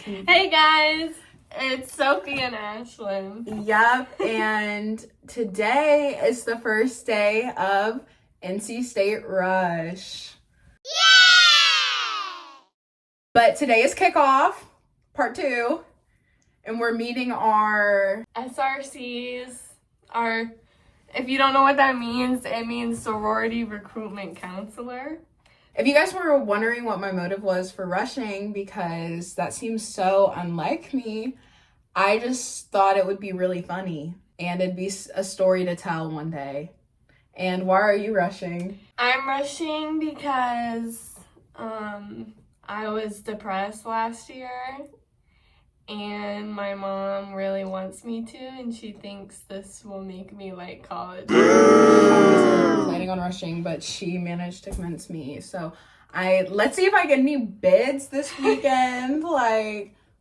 Hey guys, it's Sophie and Ashlyn. Yep, and today is the first day of NC State Rush. Yay! But today is kickoff, part 2, and we're meeting our SRCs are, if you don't know what that means, it means Sorority Recruitment Counselor. If you guys were wondering what my motive was for rushing, because that seems so unlike me, I just thought it would be really funny and it'd be a story to tell one day. And why are you rushing? I'm rushing because I was depressed last year and my mom really wants me to, and she thinks this will make me like college. I was planning on rushing, but she managed to convince me. So let's see if I get any bids this weekend.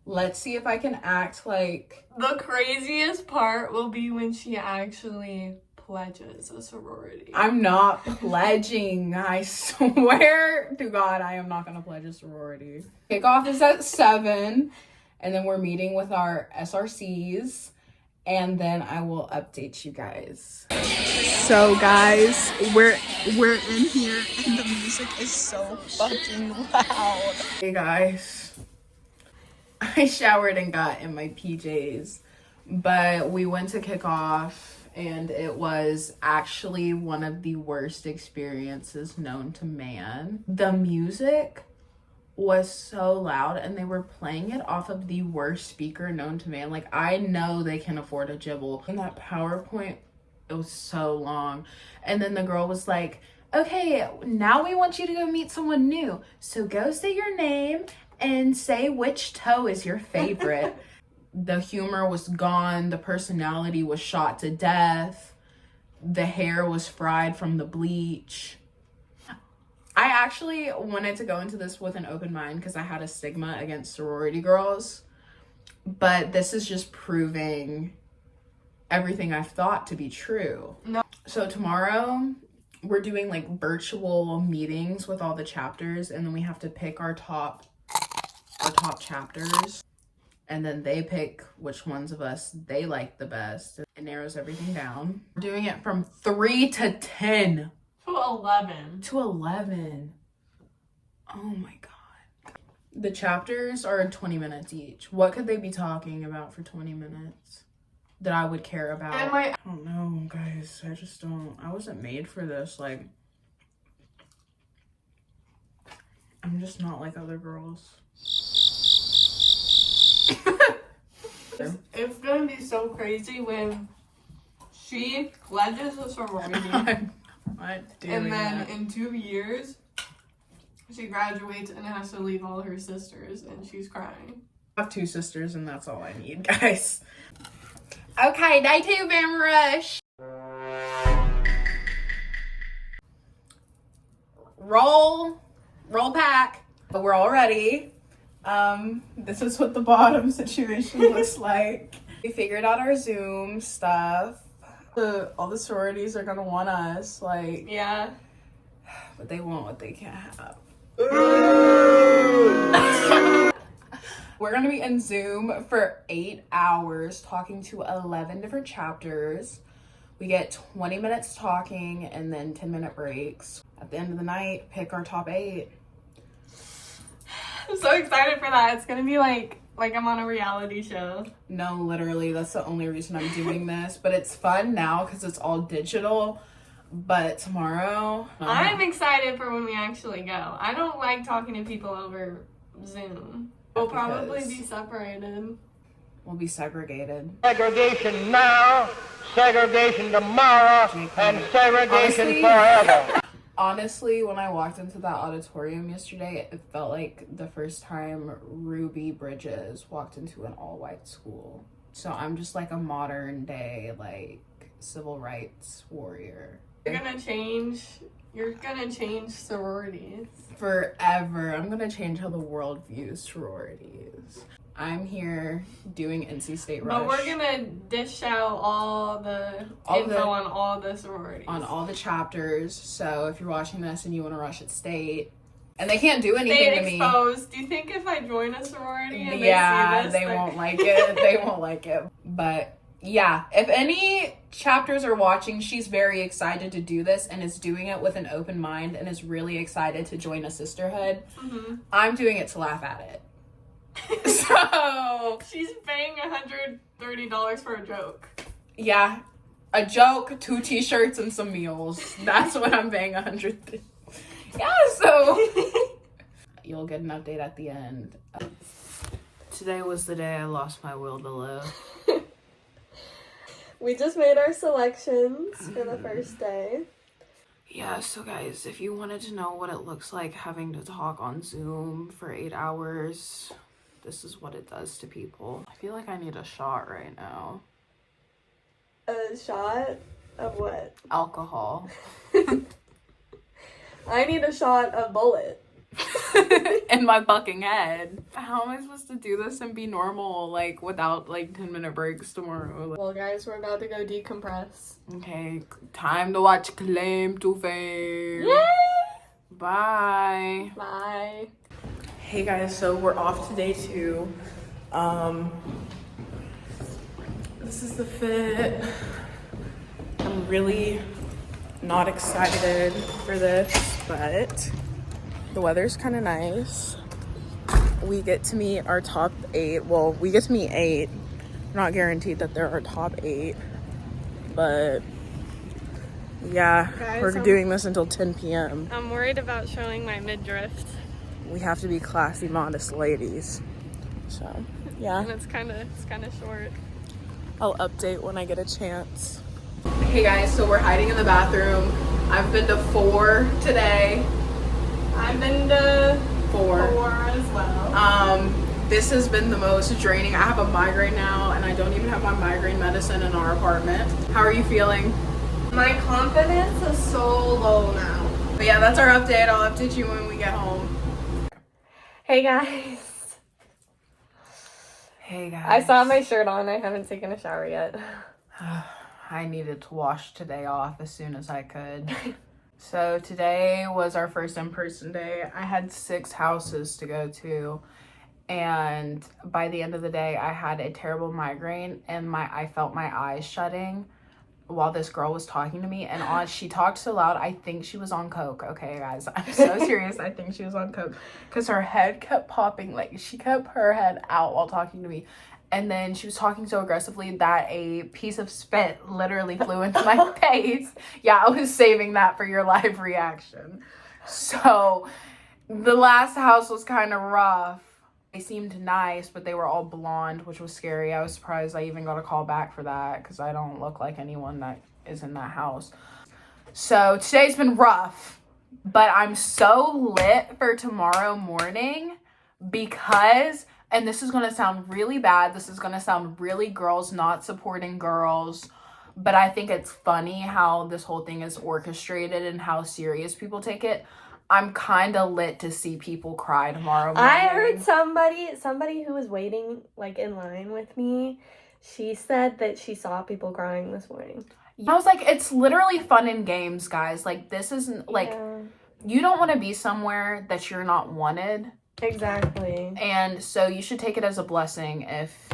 Let's see if I can act like... The craziest part will be when she actually pledges a sorority. I'm not pledging. I swear to God, I am not going to pledge a sorority. Kickoff is at 7, and then we're meeting with our SRCs, and then I will update you guys. So guys, we're in here, and the music is so fucking loud. Hey guys, I showered and got in my PJs, but we went to kickoff and it was actually one of the worst experiences known to man. The music was so loud and they were playing it off of the worst speaker known to man. Like, I know they can afford a gibble. And that PowerPoint, it was so long. And then the girl was like, okay, now we want you to go meet someone new. So go say your name and say which toe is your favorite. The humor was gone. The personality was shot to death. The hair was fried from the bleach. I actually wanted to go into this with an open mind because I had a stigma against sorority girls. But this is just proving everything I've thought to be true. No. So tomorrow we're doing like virtual meetings with all the chapters, and then we have to pick our top chapters, and then they pick which ones of us they like the best. It narrows everything down. We're doing it from 3 to 10. To 11. To 11. Oh my God. The chapters are 20 minutes each. What could they be talking about for 20 minutes that I would care about? I don't know, guys. I wasn't made for this. Like, I'm just not like other girls. It's gonna be so crazy when she pledges a sorority. And then in 2 years, she graduates and has to leave all her sisters, and she's crying. I have 2 sisters, and that's all I need, guys. Okay, day 2, Bam Rush. Roll pack. But we're all ready. This is what the bottom situation looks like. We figured out our Zoom stuff. All the sororities are gonna want us, like, yeah, but they want what they can't have. We're gonna be in Zoom for 8 hours talking to 11 different chapters. We get 20 minutes talking and then 10-minute breaks. At the end of the night, pick our top 8. I'm so excited for that. It's gonna be like I'm on a reality show. No, literally, that's the only reason I'm doing this. But it's fun now because it's all digital. But tomorrow... I'm excited for when we actually go. I don't like talking to people over Zoom. We'll probably be separated. We'll be segregated. Segregation now, segregation tomorrow, and segregation forever. Honestly, when I walked into that auditorium yesterday, it felt like the first time Ruby Bridges walked into an all-white school. So I'm just like a modern day, like, civil rights warrior. You're gonna change sororities. Forever. I'm gonna change how the world views sororities. I'm here doing NC State Rush. But we're gonna dish out all the info on all the sororities. On all the chapters. So if you're watching this and you want to rush at State, And they can't do anything to me. Exposed. Do you think if I join a sorority and yeah, they see this, they won't like it. They won't like it. But yeah, if any chapters are watching, she's very excited to do this and is doing it with an open mind and is really excited to join a sisterhood. Mm-hmm. I'm doing it to laugh at it. So she's paying $130 for a joke. Yeah, a joke, 2 t-shirts, and some meals. That's what I'm paying $100. Yeah, so you'll get an update at the end. Today was the day I lost my will to live. We just made our selections for the first day. Yeah, so guys, if you wanted to know what it looks like having to talk on Zoom for 8 hours, this is what it does to people. I feel like I need a shot right now. A shot of what? Alcohol. I need a shot of bullet. In my fucking head. How am I supposed to do this and be normal, like, without, like, 10-minute breaks tomorrow? Well, guys, we're about to go decompress. Okay, time to watch Claim to Fame. Yay! Bye. Bye. Hey, guys, so we're off to day 2. This is the fit. I'm really not excited for this, but the weather's kind of nice. We get to meet our top 8. Well, we get to meet 8. Not guaranteed that they're our top 8, but yeah, guys, we're doing this until 10 p.m. I'm worried about showing my midriff. We have to be classy, modest ladies. So, yeah. And it's kind of short. I'll update when I get a chance. Hey guys, so we're hiding in the bathroom. I've been to 4 today. I've been to 4 as well. This has been the most draining. I have a migraine now and I don't even have my migraine medicine in our apartment. How are you feeling? My confidence is so low now. But yeah, that's our update. I'll update you when we get home. Hey guys. Hey guys. I still have my shirt on. I haven't taken a shower yet. I needed to wash today off as soon as I could. So today was our first in-person day. I had 6 houses to go to. And by the end of the day, I had a terrible migraine and I felt my eyes shutting while this girl was talking to me. And she talked so loud, I think she was on coke. Okay, guys, I'm so serious. I think she was on coke because her head kept popping. Like, she kept her head out while talking to me. And then she was talking so aggressively that a piece of spit literally flew into my face. Yeah, I was saving that for your live reaction. So the last house was kind of rough. They seemed nice, but they were all blonde, which was scary. I was surprised I even got a call back for that because I don't look like anyone that is in that house. So today's been rough, but I'm so lit for tomorrow morning because, and this is going to sound really bad. This is going to sound really girls not supporting girls, but I think it's funny how this whole thing is orchestrated and how serious people take it. I'm kind of lit to see people cry tomorrow morning. I heard somebody who was waiting, like, in line with me, she said that she saw people crying this morning. I was like, it's literally fun and games, guys. Like, this isn't, like, you don't want to be somewhere that you're not wanted. Exactly. And so you should take it as a blessing if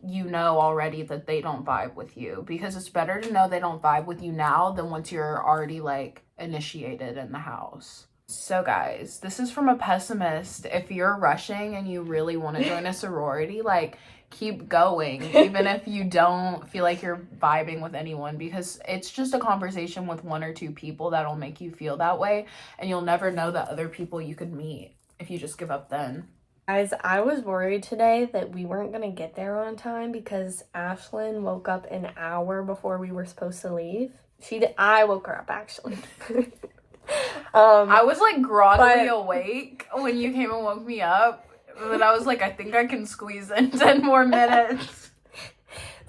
you know already that they don't vibe with you. Because it's better to know they don't vibe with you now than once you're already, like, initiated in the house. So guys, this is from a pessimist. If you're rushing and you really want to join a sorority, like, keep going, even if you don't feel like you're vibing with anyone, because it's just a conversation with 1 or 2 people that'll make you feel that way, and you'll never know the other people you could meet if you just give up then. Guys, I was worried today that we weren't going to get there on time because Ashlyn woke up an hour before we were supposed to leave. I woke her up, actually. I was like groggily awake when you came and woke me up, but I was like, I think I can squeeze in 10 more minutes.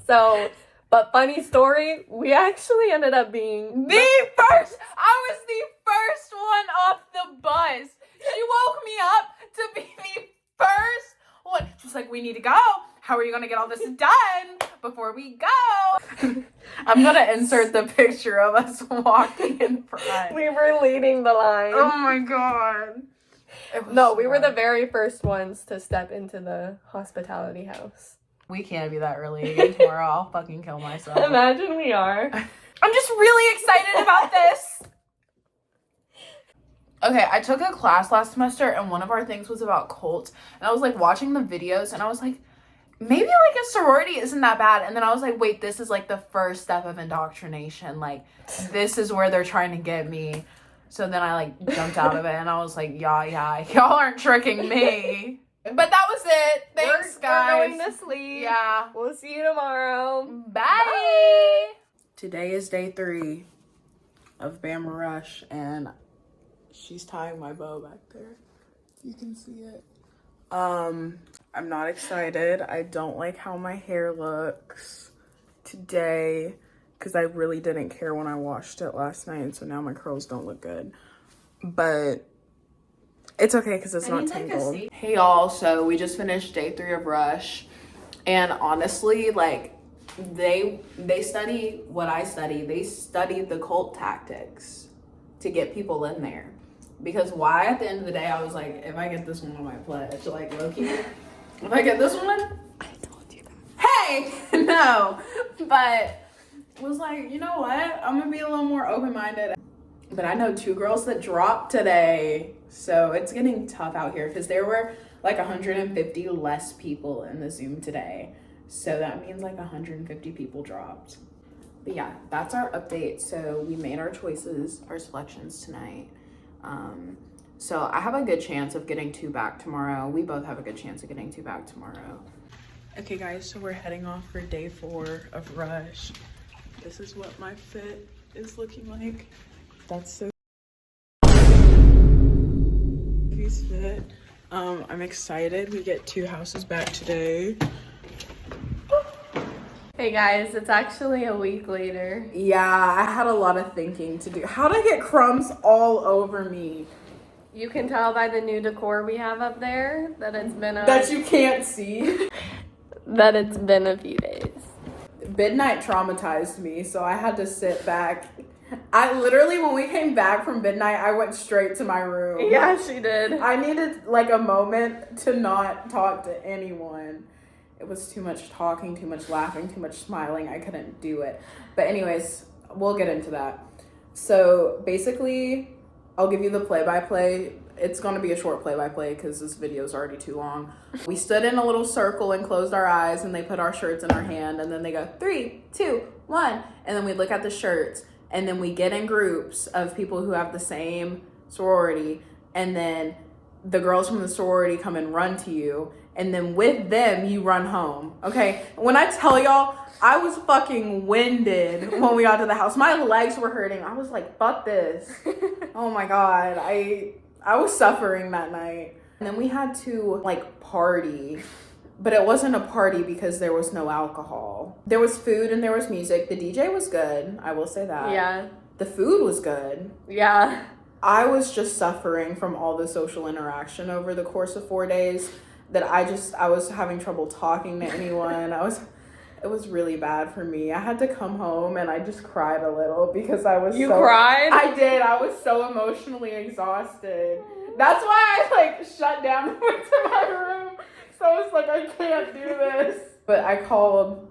So, but funny story, we actually ended up being the first. I was the first one off the bus. She woke me up to be the first one. She's like, we need to go. How are you going to get all this done before we go? I'm going to insert the picture of us walking in front. We were leading the line. Oh my God. No, we were the very first ones to step into the hospitality house. We can't be that early again tomorrow. I'll fucking kill myself. Imagine we are. I'm just really excited about this. Okay, I took a class last semester and one of our things was about cults. And I was like watching the videos and I was like, maybe like a sorority isn't that bad. And then I was like, wait, this is like the first step of indoctrination. Like, this is where they're trying to get me. So then I like jumped out of it and I was like, yeah, y'all aren't tricking me. But that was it. Thanks, guys. We're going to sleep. Yeah. We'll see you tomorrow. Bye. Today is day 3 of Bama Rush and she's tying my bow back there. You can see it. I'm not excited. I don't like how my hair looks today because I really didn't care when I washed it last night, so now my curls don't look good. But it's okay because it's not tangled. Hey y'all, so we just finished day 3 of Rush, and honestly, like, they study what I study. They study the cult tactics to get people in there. Because why? At the end of the day, I was like, if I get this one on my pledge, like, low-key, if I get this one, I told you that. Hey! No. But was like, you know what? I'm gonna be a little more open-minded. But I know 2 girls that dropped today. So it's getting tough out here because there were like 150 less people in the Zoom today. So that means like 150 people dropped. But yeah, that's our update. So we made our choices, our selections tonight. So I have a good chance of getting 2 back tomorrow. We both have a good chance of getting 2 back tomorrow. Okay guys, so we're heading off for day 4 of Rush. This is what my fit is looking like. That's so he's fit. I'm excited. We get 2 houses back today. Hey guys, it's actually a week later. Yeah, I had a lot of thinking to do. How'd I get crumbs all over me? You can tell by the new decor we have up there that it's been that you can't see. That it's been a few days. Midnight traumatized me, so I had to sit back. I literally, when we came back from midnight, I went straight to my room. Yeah, she did. I needed like a moment to not talk to anyone. It was too much talking, too much laughing, too much smiling. I couldn't do it. But anyways, we'll get into that. So basically, I'll give you the play-by-play. It's going to be a short play-by-play because this video is already too long. We stood in a little circle and closed our eyes, and they put our shirts in our hand, and then they go 3, 2, 1, and then we look at the shirts, and then we get in groups of people who have the same sorority, and then the girls from the sorority come and run to you, and then with them you run home. Okay, when I tell y'all, I was fucking winded when we got to the house. My legs were hurting. I was like, fuck this. Oh my god, I was suffering that night. And then we had to like party, but it wasn't a party because there was no alcohol. There was food and there was music. The DJ was good, I will say that. Yeah. The food was good. Yeah. I was just suffering from all the social interaction over the course of 4 days that I was having trouble talking to anyone. It was really bad for me. I had to come home and I just cried a little because I was You cried? I did. I was so emotionally exhausted. That's why I like shut down and went to my room. So I was like, I can't do this. But I called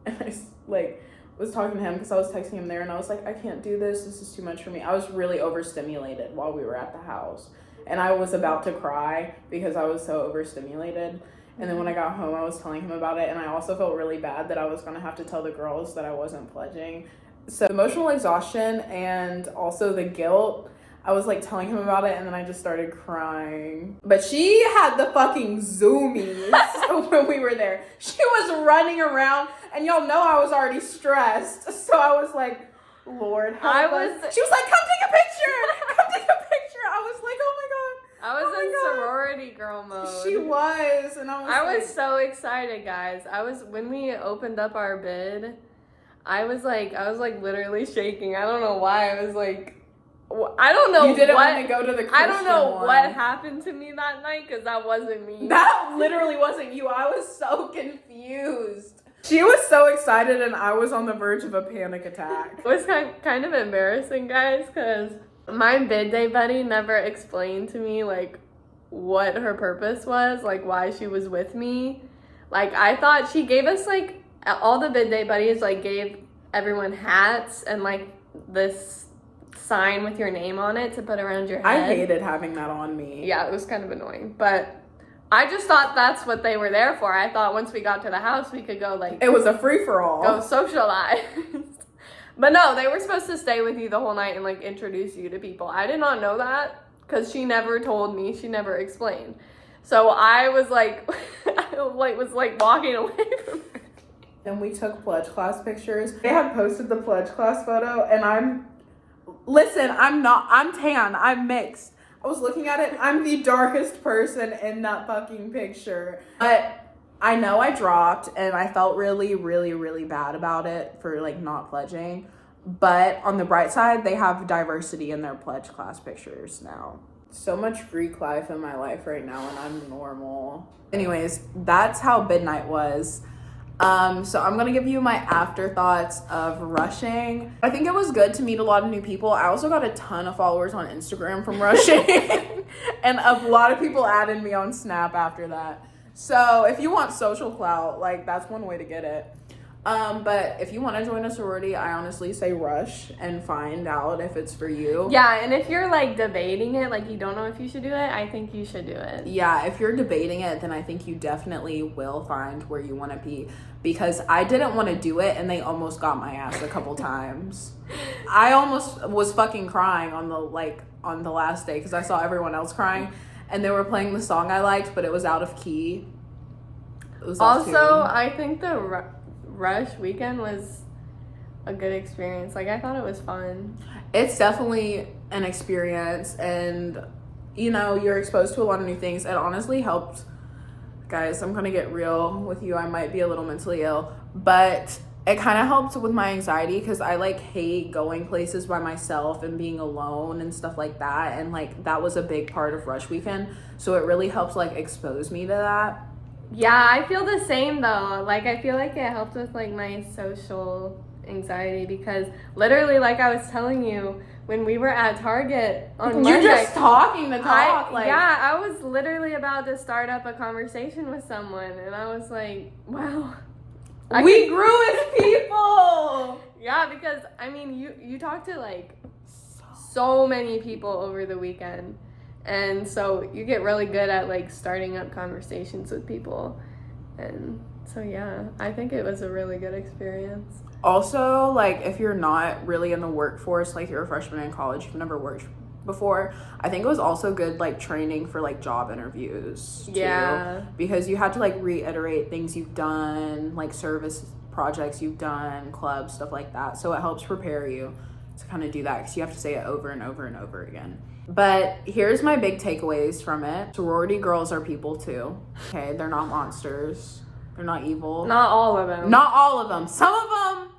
and I like was talking to him because I was texting him there and I was like, I can't do this. This is too much for me. I was really overstimulated while we were at the house. And I was about to cry because I was so overstimulated. And then when I got home, I was telling him about it. And I also felt really bad that I was going to have to tell the girls that I wasn't pledging. So emotional exhaustion and also the guilt, I was like telling him about it and then I just started crying. But she had the fucking zoomies when we were there. She was running around and y'all know I was already stressed. So I was like, Lord, help us. She was like, come take a picture. Come take a picture. I was like, oh my God. I was in sorority girl mode. She was, and I was so excited, guys. When we opened up our bid, I was like literally shaking. I don't know why. I was like, I don't know. You didn't want to go to the Christian I don't know one. what happened to me that night because that wasn't me. That literally wasn't you. I was so confused. She was so excited, and I was on the verge of a panic attack. It was kind of embarrassing, guys, because My bid day buddy never explained to me, like, what her purpose was, like, why she was with me. Like, I thought she gave us, like, all the bid day buddies, like, gave everyone hats and, like, this sign with your name on it to put around your head. I hated having that on me. Yeah, it was kind of annoying, but I just thought that's what they were there for. I thought once we got to the house, we could go, like... It was a free-for-all. Go socialize. But no, they were supposed to stay with you the whole night and, like, introduce you to people. I did not know that because she never told me. She never explained. So I was, like, walking away from her. Then we took pledge class pictures. They had posted the pledge class photo, and I'm tan. I'm mixed. I was looking at it. I'm the darkest person in that fucking picture. But I know I dropped, and I felt really, really, really bad about it for, like, not pledging. But on the bright side, they have diversity in their pledge class pictures now. So much Greek life in my life right now, and I'm normal. Anyways, that's how midnight was. So I'm gonna give you my afterthoughts of rushing. I think it was good to meet a lot of new people. I also got a ton of followers on Instagram from rushing. And a lot of people added me on Snap after that. So if you want social clout, like, that's one way to get it. But if you want to join a sorority, I honestly say rush and find out if it's for you. Yeah, and if you're, like, debating it, like, you don't know if you should do it, I think you should do it. Yeah, if you're debating it, then I think you definitely will find where you want to be. Because I didn't want to do it, and they almost got my ass a couple times. I almost was fucking crying on the last day because I saw everyone else crying, and they were playing the song I liked, but it was out of key. It was also, I think the Rush weekend was a good experience. Like, I thought it was fun. It's definitely an experience, and, you know, you're exposed to a lot of new things. It honestly helped. Guys, I'm gonna get real with you. I might be a little mentally ill, but it kind of helped with my anxiety because I, like, hate going places by myself and being alone and stuff like that, and, like, that was a big part of Rush weekend, so it really helped, like, expose me to that. Yeah, I feel the same though. Like, I feel like it helped with, like, my social anxiety because literally, like I was telling you, when we were at Target on Monday, you're just talking to talk. I was literally about to start up a conversation with someone, and I was like, wow. We grew as people. Yeah, because, I mean, you talked to, like, so many people over the weekend. And so you get really good at, like, starting up conversations with people. And so, yeah, I think it was a really good experience. Also, like, if you're not really in the workforce, like, you're a freshman in college, you've never worked before, I think it was also good, like, training for, like, job interviews, too. Yeah. Because you had to, like, reiterate things you've done, like, service projects you've done, clubs, stuff like that. So it helps prepare you to kind of do that because you have to say it over and over and over again. But here's my big takeaways from it. Sorority girls are people too. Okay, they're not monsters. They're not evil. Not all of them. Not all of them. Some of them,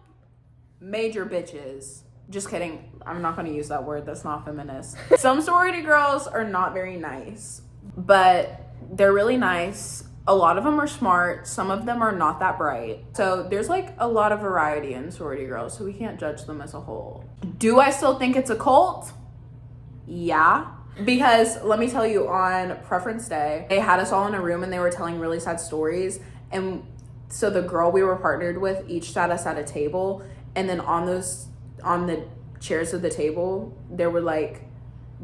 major bitches. Just kidding. I'm not going to use that word. That's not feminist. Some sorority girls are not very nice, but they're really nice. A lot of them are smart. Some of them are not that bright. So there's, like, a lot of variety in sorority girls, so we can't judge them as a whole. Do I still think it's a cult? Yeah, because let me tell you, on preference day, they had us all in a room and they were telling really sad stories. And so the girl we were partnered with each sat us at a table, and then on the chairs of the table, there were, like,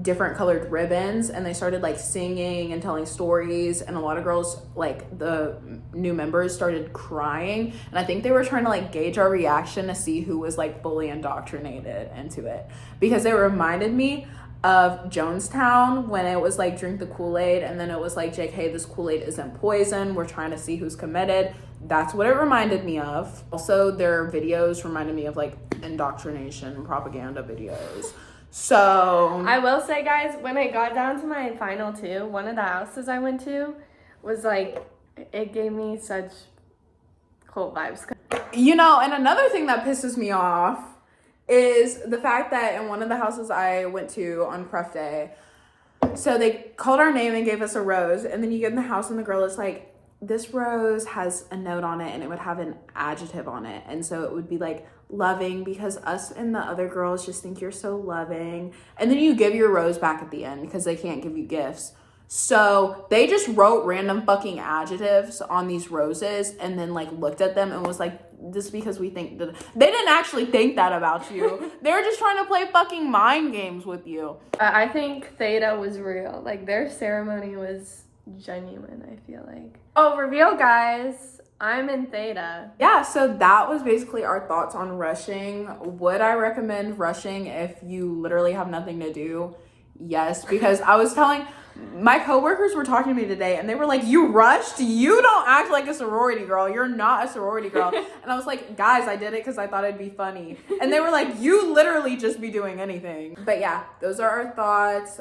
different colored ribbons, and they started, like, singing and telling stories, and a lot of girls, like, the new members, started crying, and I think they were trying to, like, gauge our reaction to see who was, like, fully indoctrinated into it, because they reminded me of Jonestown when it was, like, drink the Kool-Aid, and then it was like, JK, this Kool-Aid isn't poison, we're trying to see who's committed. That's what it reminded me of. Also, their videos reminded me of, like, indoctrination propaganda videos. So I will say, guys, when I got down to my final two, one of the houses I went to was, like, it gave me such cult vibes. You know, and another thing that pisses me off is the fact that in one of the houses I went to on pref day, so they called our name and gave us a rose, and then you get in the house and the girl is like, this rose has a note on it and it would have an adjective on it. And so it would be like loving, because us and the other girls just think you're so loving. And then you give your rose back at the end because they can't give you gifts. So they just wrote random fucking adjectives on these roses and then like looked at them and was like, this is because we think that. They didn't actually think that about you. They were just trying to play fucking mind games with you. I think Theta was real. Like, their ceremony was genuine, I feel like. Oh, reveal, guys. I'm in Theta. Yeah, so that was basically our thoughts on rushing. Would I recommend rushing if you literally have nothing to do? Yes, because I was telling my coworkers were talking to me today and they were like, you rushed? You don't act like a sorority girl. You're not a sorority girl. And I was like, guys, I did it because I thought it'd be funny. And they were like, you literally just be doing anything. But yeah, those are our thoughts.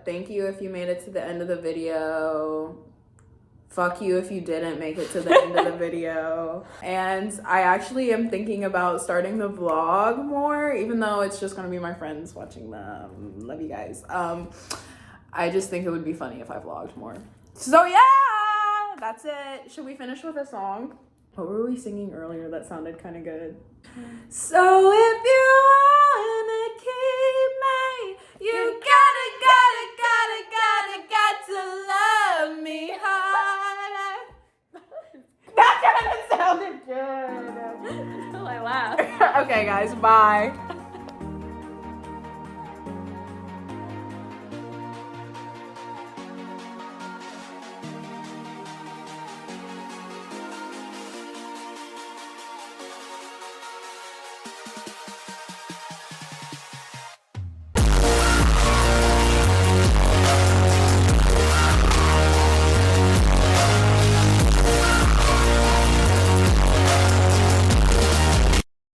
Thank you if you made it to the end of the video. Fuck you if you didn't make it to the end of the video. And I actually am thinking about starting the vlog more, even though it's just gonna be my friends watching them. Love you guys. I just think it would be funny if I vlogged more. So yeah, that's it. Should we finish with a song? What were we singing earlier that sounded kind of good? So if you wanna keep me, you gotta love me hard. That kind of sounded good. Until I laugh. Okay, guys, bye.